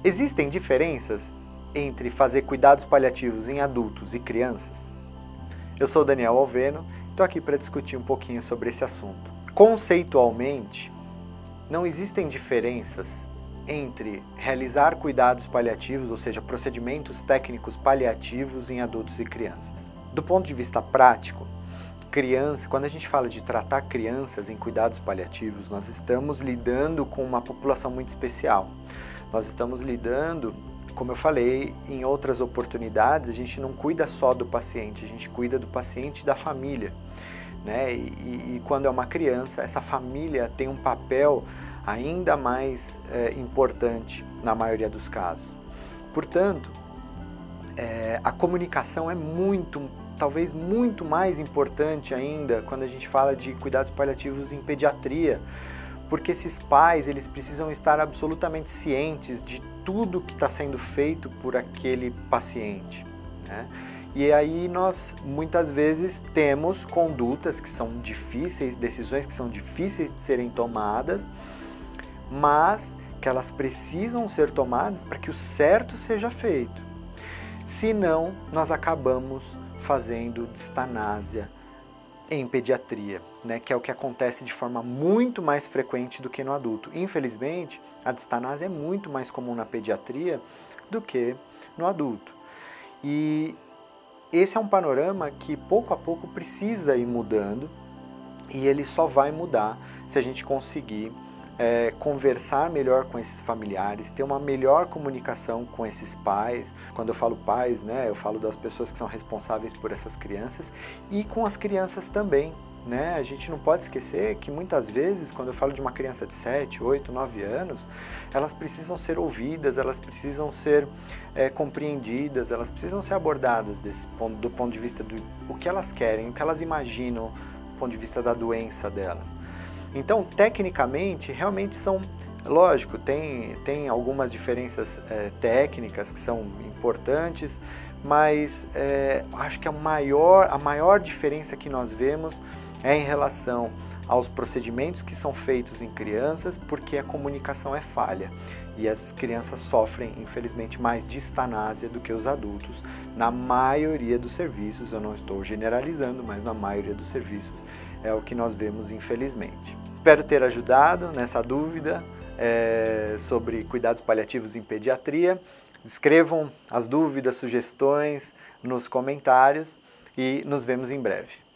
Existem diferenças entre fazer cuidados paliativos em adultos e crianças? Eu sou Daniel Alveno e estou aqui para discutir um pouquinho sobre esse assunto. Conceitualmente, não existem diferenças entre realizar cuidados paliativos, ou seja, procedimentos técnicos paliativos em adultos e crianças. Do ponto de vista prático, quando a gente fala de tratar crianças em cuidados paliativos, nós estamos lidando com uma população muito especial. Nós estamos lidando, como eu falei em outras oportunidades, a gente não cuida só do paciente, a gente cuida do paciente e da família, né? E quando é uma criança, essa família tem um papel ainda mais importante na maioria dos casos. Portanto, a comunicação é talvez muito mais importante ainda quando a gente fala de cuidados paliativos em pediatria, porque esses pais, eles precisam estar absolutamente cientes de tudo que está sendo feito por aquele paciente, né? E aí nós, muitas vezes, temos condutas que são difíceis, decisões que são difíceis de serem tomadas, mas que elas precisam ser tomadas para que o certo seja feito. Senão, nós acabamos fazendo distanásia em pediatria, né, que é o que acontece de forma muito mais frequente do que no adulto. Infelizmente, a distanásia é muito mais comum na pediatria do que no adulto. E esse é um panorama que pouco a pouco precisa ir mudando, e ele só vai mudar se a gente conseguir conversar melhor com esses familiares, ter uma melhor comunicação com esses pais. Quando eu falo pais, né, eu falo das pessoas que são responsáveis por essas crianças, e com as crianças também, né? A gente não pode esquecer que muitas vezes, quando eu falo de uma criança de 7, 8, 9 anos, elas precisam ser ouvidas, elas precisam ser compreendidas, elas precisam ser abordadas do ponto de vista do que elas querem, o que elas imaginam, do ponto de vista da doença delas. Então, tecnicamente, realmente são, lógico, tem algumas diferenças técnicas que são importantes, mas acho que a maior diferença que nós vemos é em relação aos procedimentos que são feitos em crianças, porque a comunicação é falha e as crianças sofrem, infelizmente, mais distanásia do que os adultos na maioria dos serviços. Eu não estou generalizando, mas na maioria dos serviços é o que nós vemos, infelizmente. Espero ter ajudado nessa dúvida sobre cuidados paliativos em pediatria. Escrevam as dúvidas, sugestões nos comentários e nos vemos em breve.